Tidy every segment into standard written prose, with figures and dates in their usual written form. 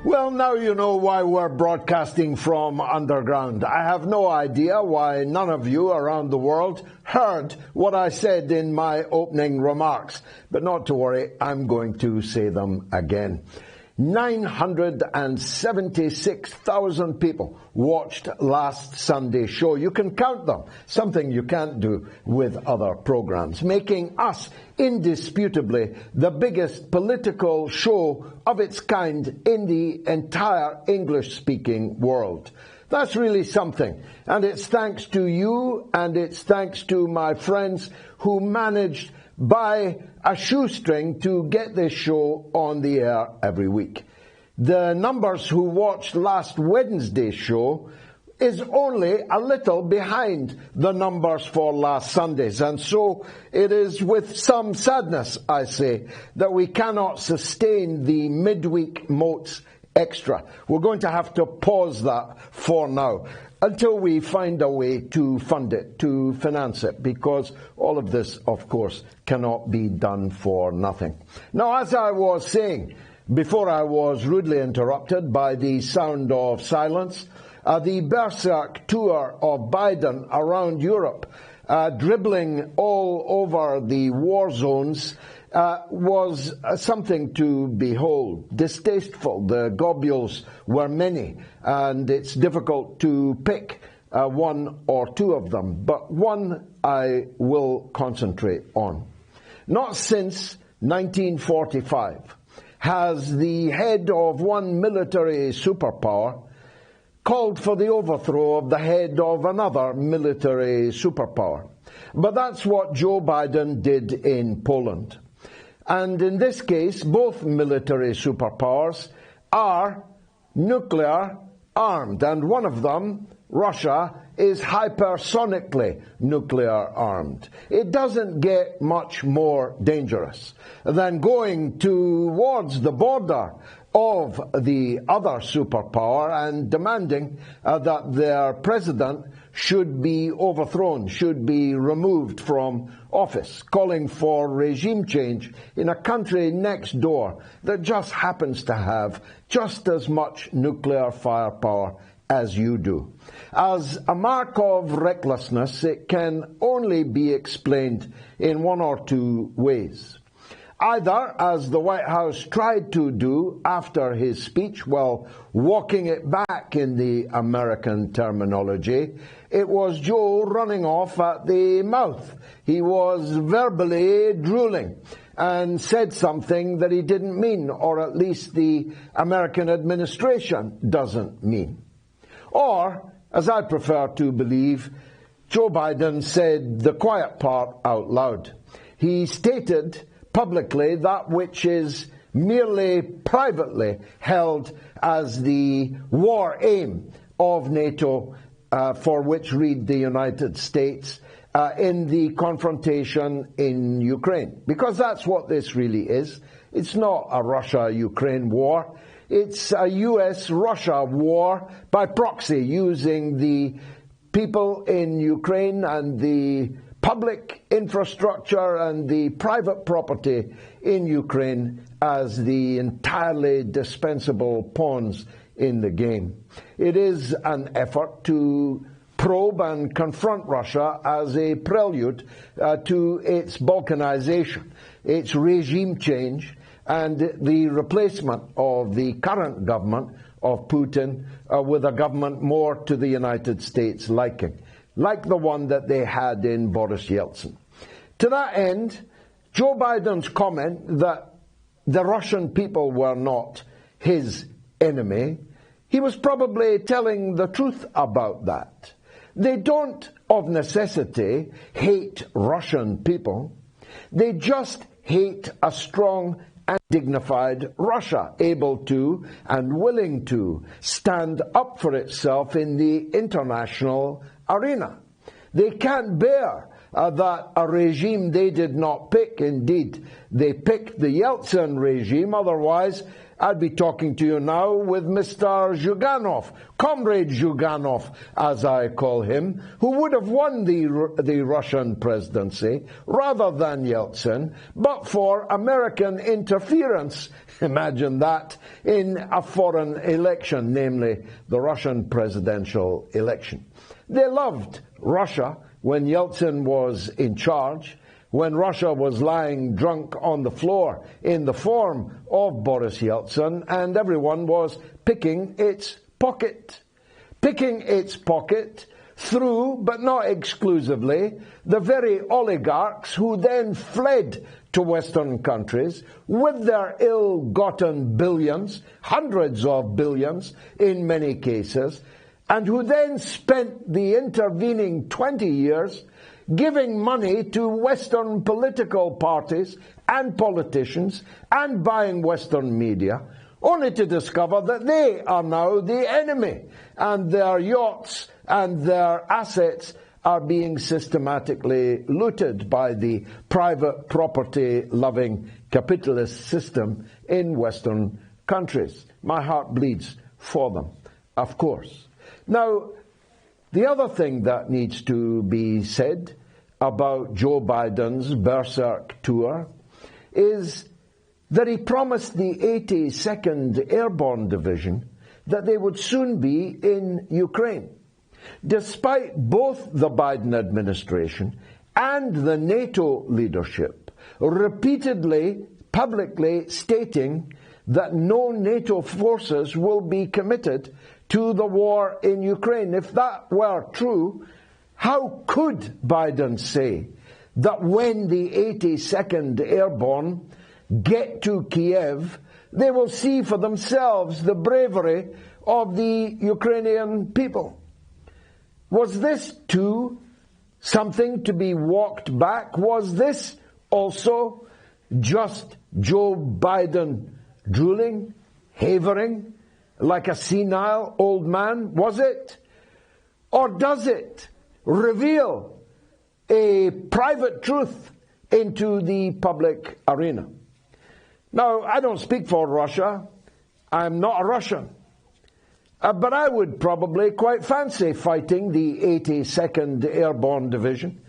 Well, now you know why we're broadcasting from underground. I have no idea why none of you around the world heard what I said in my opening remarks. But not to worry, I'm going to say them again. 976,000 people watched last Sunday's show. You can count them, something you can't do with other programs, making us indisputably the biggest political show of its kind in the entire English-speaking world. That's really something, and it's thanks to you, and it's thanks to my friends who managed by a shoestring to get this show on the air every week. The numbers who watched last Wednesday's show is only a little behind the numbers for last Sunday's, and so it is with some sadness, I say, that we cannot sustain the midweek Moats Extra. We're going to have to pause that for now, until we find a way to fund it, to finance it, because all of this, of course, cannot be done for nothing. Now, as I was saying, before I was rudely interrupted by the sound of silence, the berserk tour of Biden around Europe, dribbling all over the war zones, was something to behold. Distasteful. The globules were many, and it's difficult to pick one or two of them, but one I will concentrate on. Not since 1945 has the head of one military superpower called for the overthrow of the head of another military superpower. But that's what Joe Biden did in Poland. And in this case, both military superpowers are nuclear armed, and one of them, Russia, is hypersonically nuclear armed. It doesn't get much more dangerous than going towards the border of the other superpower and demanding that their president should be overthrown, should be removed from office, calling for regime change in a country next door that just happens to have just as much nuclear firepower as you do. As a mark of recklessness, it can only be explained in one or two ways. Either, as the White House tried to do after his speech, well, walking it back in the American terminology, it was Joe running off at the mouth. He was verbally drooling and said something that he didn't mean, or at least the American administration doesn't mean. Or, as I prefer to believe, Joe Biden said the quiet part out loud. He stated publicly that which is merely privately held as the war aim of NATO, for which read the United States, in the confrontation in Ukraine. Because that's what this really is. It's not a Russia-Ukraine war. It's a US-Russia war by proxy, using the people in Ukraine and the public infrastructure and the private property in Ukraine as the entirely dispensable pawns in the game. It is an effort to probe and confront Russia as a prelude to its balkanization, its regime change, and the replacement of the current government of Putin with a government more to the United States liking, like the one that they had in Boris Yeltsin. To that end, Joe Biden's comment that the Russian people were not his enemy, he was probably telling the truth about that. They don't, of necessity, hate Russian people. They just hate a strong and dignified Russia, able to and willing to stand up for itself in the international arena. They can't bear that a regime they did not pick, indeed, they picked the Yeltsin regime, otherwise I'd be talking to you now with Mr. Zhuganov, Comrade Zhuganov, as I call him, who would have won the Russian presidency rather than Yeltsin, but for American interference, imagine that, in a foreign election, namely the Russian presidential election. They loved Russia when Yeltsin was in charge, when Russia was lying drunk on the floor in the form of Boris Yeltsin, and everyone was picking its pocket. Picking its pocket through, but not exclusively, the very oligarchs who then fled to Western countries with their ill-gotten billions, hundreds of billions in many cases, and who then spent the intervening 20 years giving money to Western political parties and politicians and buying Western media, only to discover that they are now the enemy and their yachts and their assets are being systematically looted by the private property-loving capitalist system in Western countries. My heart bleeds for them, of course. Now, the other thing that needs to be said about Joe Biden's Berserk tour is that he promised the 82nd Airborne Division that they would soon be in Ukraine. Despite both the Biden administration and the NATO leadership repeatedly, publicly stating that no NATO forces will be committed to the war in Ukraine. If that were true, how could Biden say that when the 82nd Airborne get to Kiev, they will see for themselves the bravery of the Ukrainian people? Was this too something to be walked back? Was this also just Joe Biden drooling, havering, like a senile old man? Was it? Or does it reveal a private truth into the public arena? Now, I don't speak for Russia. I'm not a Russian. But I would probably quite fancy fighting the 82nd Airborne Division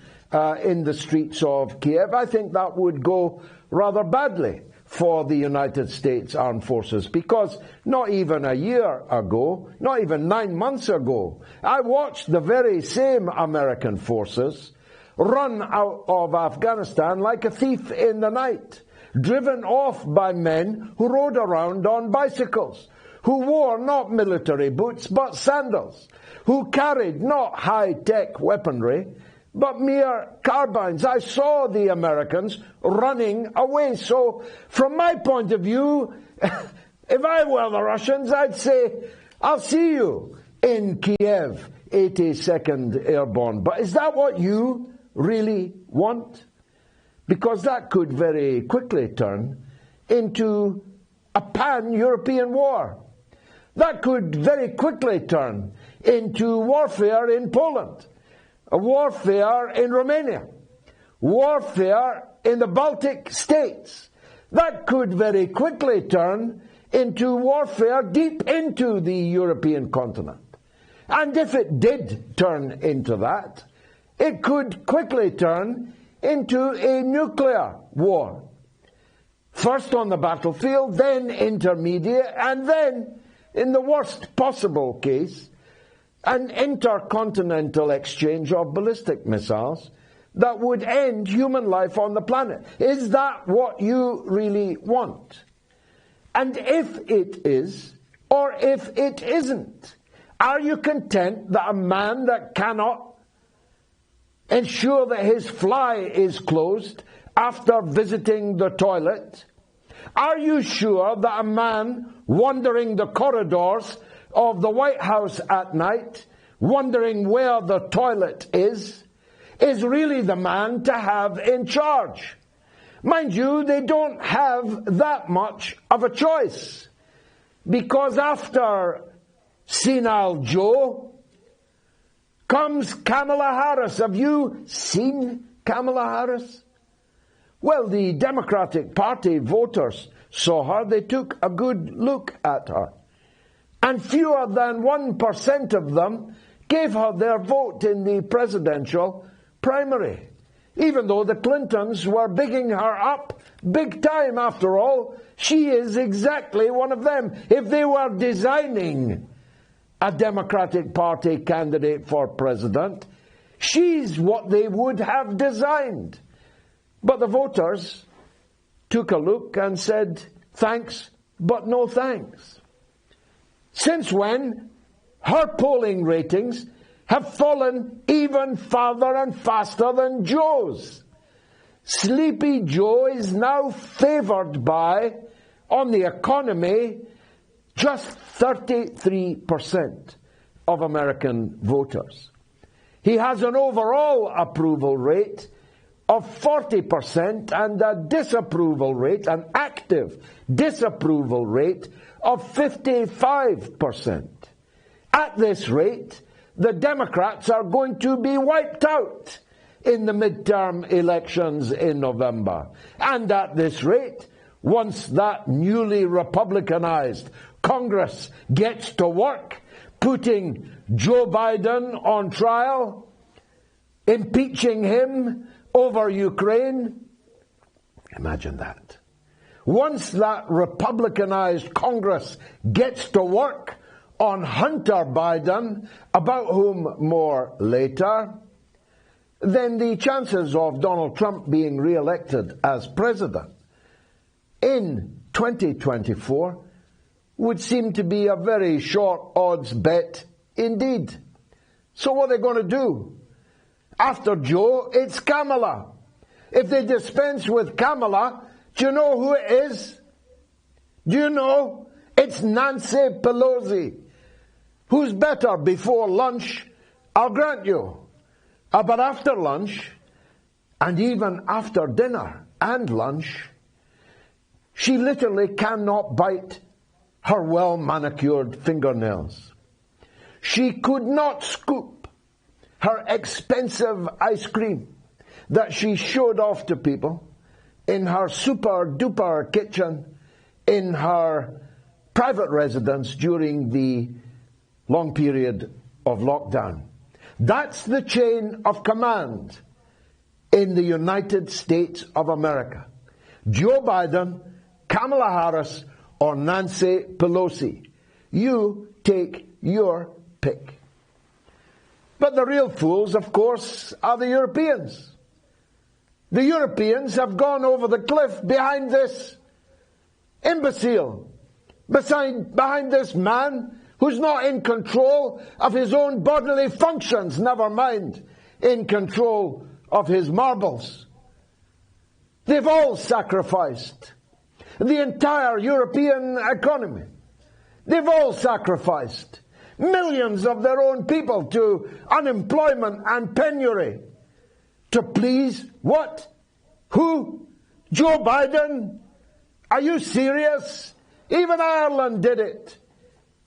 in the streets of Kiev. I think that would go rather badly for the United States Armed Forces, because not even a year ago, not even 9 months ago, I watched the very same American forces run out of Afghanistan like a thief in the night, driven off by men who rode around on bicycles, who wore not military boots but sandals, who carried not high-tech weaponry but mere carbines. I saw the Americans running away. So from my point of view, if I were the Russians, I'd say, I'll see you in Kiev, 82nd Airborne. But is that what you really want? Because that could very quickly turn into a pan-European war. That could very quickly turn into warfare in Poland, a warfare in Romania, warfare in the Baltic states. That could very quickly turn into warfare deep into the European continent. And if it did turn into that, it could quickly turn into a nuclear war. First on the battlefield, then intermediate, and then, in the worst possible case, an intercontinental exchange of ballistic missiles that would end human life on the planet. Is that what you really want? And if it is, or if it isn't, are you content that a man that cannot ensure that his fly is closed after visiting the toilet? Are you sure that a man wandering the corridors of the White House at night, wondering where the toilet is really the man to have in charge? Mind you, they don't have that much of a choice, because after senile Joe comes Kamala Harris. Have you seen Kamala Harris? Well, the Democratic Party voters saw her, they took a good look at her. And fewer than 1% of them gave her their vote in the presidential primary, even though the Clintons were bigging her up big time. After all, she is exactly one of them. If they were designing a Democratic Party candidate for president, she's what they would have designed. But the voters took a look and said, thanks, but no thanks. Since when, her polling ratings have fallen even farther and faster than Joe's. Sleepy Joe is now favoured by, on the economy, just 33% of American voters. He has an overall approval rate of 40% and a disapproval rate, an active disapproval rate of 55%. At this rate, the Democrats are going to be wiped out in the midterm elections in November. And at this rate, once that newly Republicanized Congress gets to work, putting Joe Biden on trial, impeaching him over Ukraine, imagine that. Once that Republicanized Congress gets to work on Hunter Biden, about whom more later, then the chances of Donald Trump being re-elected as president in 2024 would seem to be a very short odds bet indeed. So what are they going to do? After Joe, it's Kamala. If they dispense with Kamala, do you know who it is? Do you know? It's Nancy Pelosi. Who's better before lunch? I'll grant you. But after lunch, and even after dinner and lunch, she literally cannot bite her well-manicured fingernails. She could not scoop her expensive ice cream that she showed off to people in her super-duper kitchen in her private residence during the long period of lockdown. That's the chain of command in the United States of America. Joe Biden, Kamala Harris, or Nancy Pelosi. You take your pick. But the real fools, of course, are the Europeans. The Europeans have gone over the cliff behind this imbecile, behind this man who's not in control of his own bodily functions, never mind in control of his marbles. They've all sacrificed the entire European economy. They've all sacrificed millions of their own people to unemployment and penury to please what? Who? Joe Biden? Are you serious? Even Ireland did it.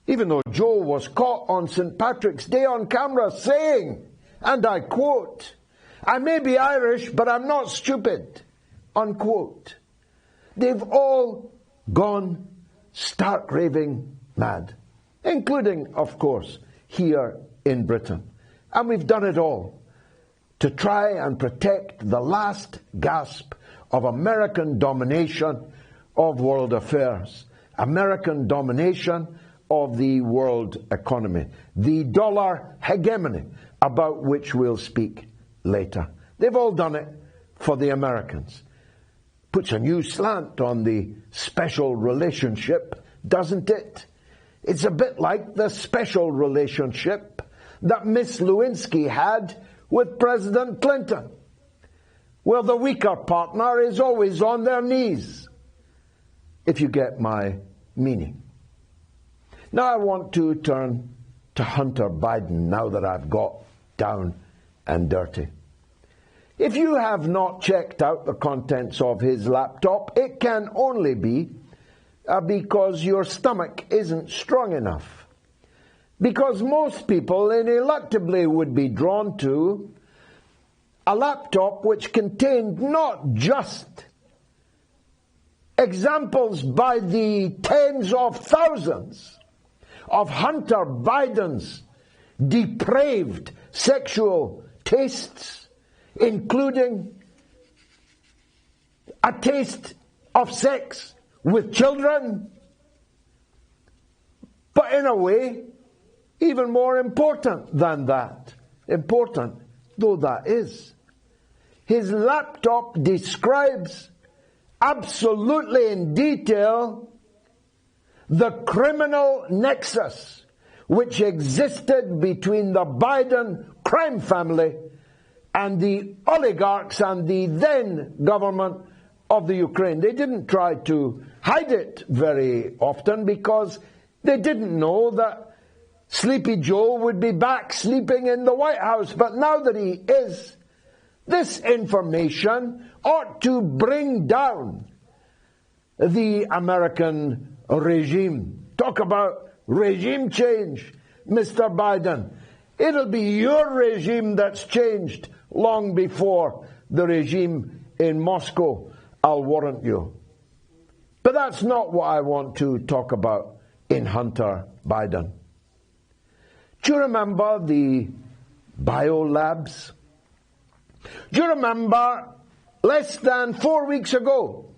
Even though Joe was caught on St. Patrick's Day on camera saying, and I quote, "I may be Irish, but I'm not stupid," unquote. They've all gone stark raving mad, including, of course, here in Britain. And we've done it all to try and protect the last gasp of American domination of world affairs, American domination of the world economy, the dollar hegemony, about which we'll speak later. They've all done it for the Americans. Puts a new slant on the special relationship, doesn't it? It's a bit like the special relationship that Miss Lewinsky had with President Clinton, where the weaker partner is always on their knees, if you get my meaning. Now I want to turn to Hunter Biden, now that I've got down and dirty. If you have not checked out the contents of his laptop, it can only be because your stomach isn't strong enough. Because most people ineluctably would be drawn to a laptop which contained not just examples by the tens of thousands of Hunter Biden's depraved sexual tastes, including a taste of sex with children, but in a way even more important than that, important though that is. His laptop describes absolutely in detail the criminal nexus which existed between the Biden crime family and the oligarchs and the then government of the Ukraine. They didn't try to hide it very often because they didn't know that Sleepy Joe would be back sleeping in the White House. But now that he is, this information ought to bring down the American regime. Talk about regime change, Mr. Biden. It'll be your regime that's changed long before the regime in Moscow, I'll warrant you. But that's not what I want to talk about in Hunter Biden. Do you remember the biolabs? Do you remember less than 4 weeks ago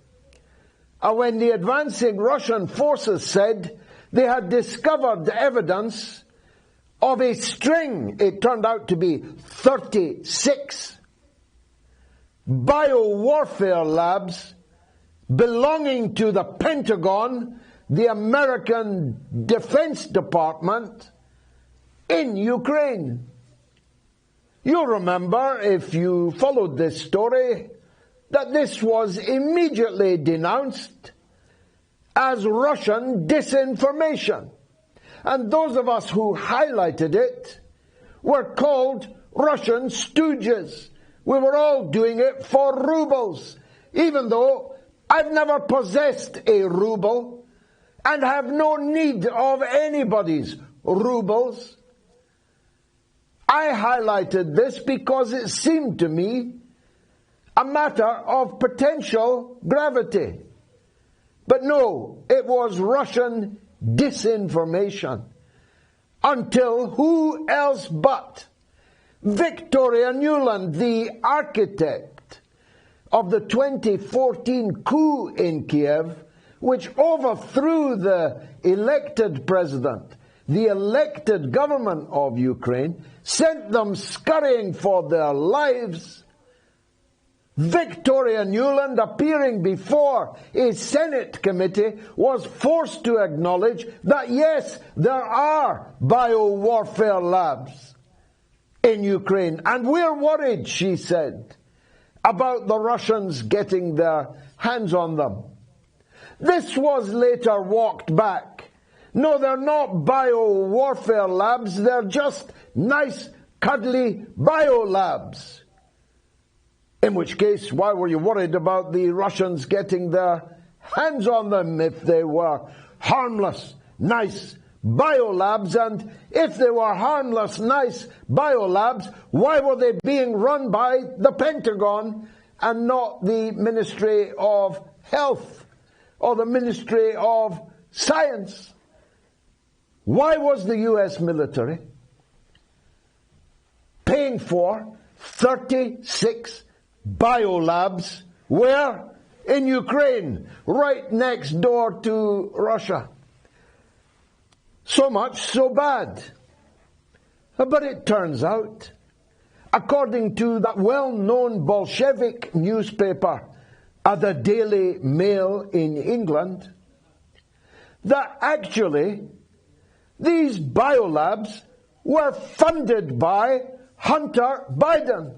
when the advancing Russian forces said they had discovered evidence of a string, it turned out to be 36 biowarfare labs belonging to the Pentagon, the American Defense Department, in Ukraine. You'll remember, if you followed this story, that this was immediately denounced as Russian disinformation. And those of us who highlighted it were called Russian stooges. We were all doing it for rubles, even though I've never possessed a ruble and have no need of anybody's rubles. I highlighted this because it seemed to me a matter of potential gravity. But no, it was Russian disinformation. Until who else but Victoria Nuland, the architect of the 2014 coup in Kiev, which overthrew the elected president, the elected government of Ukraine, sent them scurrying for their lives. Victoria Nuland, appearing before a Senate committee, was forced to acknowledge that yes, there are biowarfare labs in Ukraine. And we're worried, she said, about the Russians getting their hands on them. This was later walked back. No, they're not biowarfare labs, they're just nice, cuddly biolabs. In which case, why were you worried about the Russians getting their hands on them if they were harmless, nice biolabs? And if they were harmless, nice biolabs, why were they being run by the Pentagon and not the Ministry of Health or the Ministry of Science? Why was the US military paying for 36 biolabs where? In Ukraine, right next door to Russia. So much, so bad. But it turns out, according to that well-known Bolshevik newspaper, the Daily Mail in England, that actually these biolabs were funded by Hunter Biden.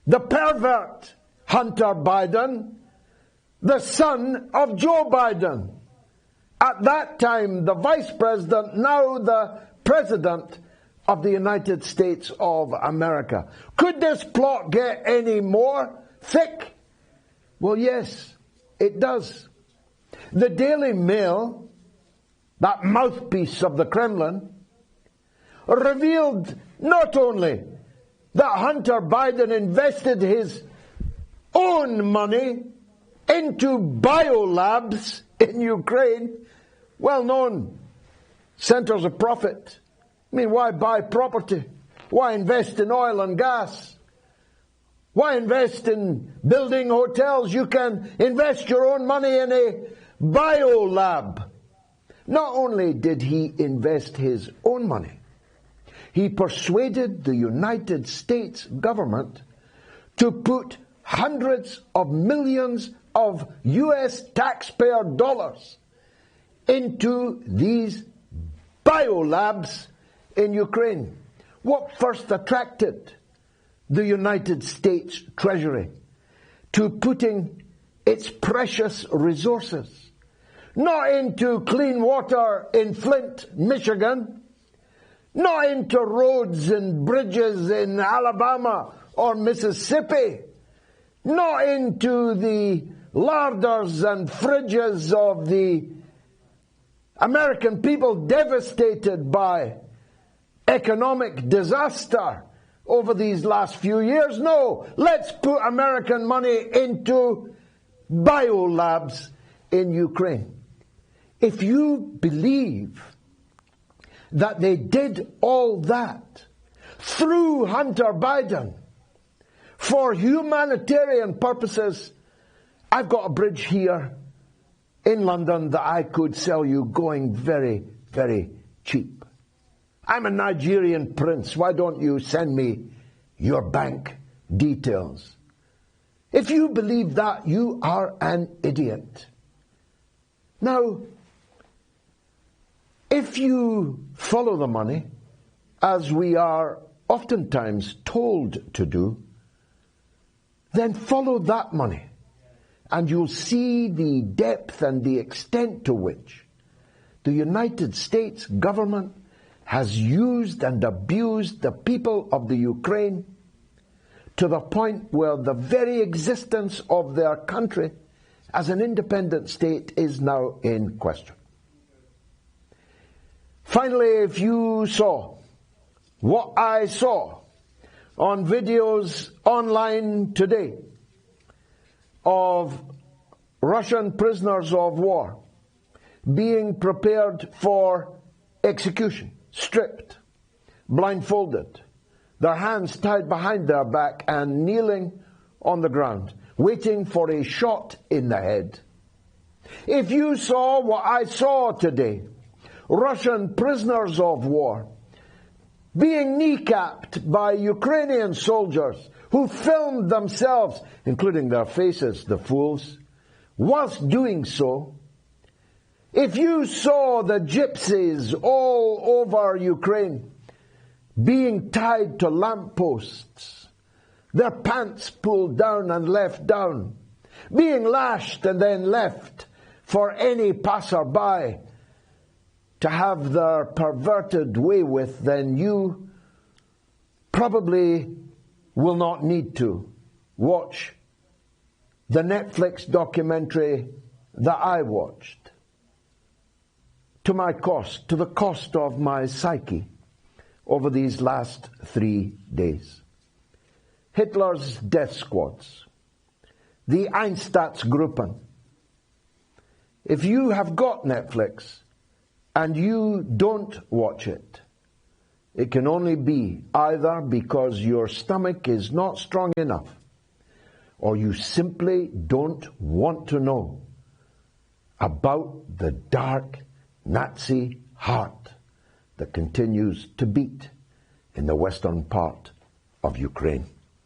The pervert Hunter Biden, the son of Joe Biden. At that time, the vice president, now the president of the United States of America. Could this plot get any more thick? Well, yes, it does. The Daily Mail, that mouthpiece of the Kremlin, revealed not only that Hunter Biden invested his own money into biolabs in Ukraine, well-known centers of profit. I mean, why buy property? Why invest in oil and gas? Why invest in building hotels? You can invest your own money in a biolab. Not only did he invest his own money, he persuaded the United States government to put hundreds of millions of US taxpayer dollars into these biolabs in Ukraine. What first attracted the United States Treasury to putting its precious resources not into clean water in Flint, Michigan, not into roads and bridges in Alabama or Mississippi, not into the larders and fridges of the American people devastated by economic disaster over these last few years. No, let's put American money into biolabs in Ukraine. If you believe that they did all that through Hunter Biden for humanitarian purposes, I've got a bridge here in London that I could sell you going very, very cheap. I'm a Nigerian prince. Why don't you send me your bank details? If you believe that, you are an idiot. Now, if you follow the money, as we are oftentimes told to do, then follow that money, and you'll see the depth and the extent to which the United States government has used and abused the people of the Ukraine to the point where the very existence of their country as an independent state is now in question. Finally, if you saw what I saw on videos online today of Russian prisoners of war being prepared for execution, stripped, blindfolded, their hands tied behind their back and kneeling on the ground, waiting for a shot in the head. If you saw what I saw today, Russian prisoners of war being kneecapped by Ukrainian soldiers who filmed themselves, including their faces, the fools, whilst doing so, if you saw the gypsies all over Ukraine being tied to lampposts, their pants pulled down and left down, being lashed and then left for any passerby to have their perverted way with, then you probably will not need to watch the Netflix documentary that I watched. To my cost, to the cost of my psyche over these last 3 days. Hitler's death squads, the Einsatzgruppen. If you have got Netflix and you don't watch it, it can only be either because your stomach is not strong enough, or you simply don't want to know about the dark Nazi heart that continues to beat in the western part of Ukraine.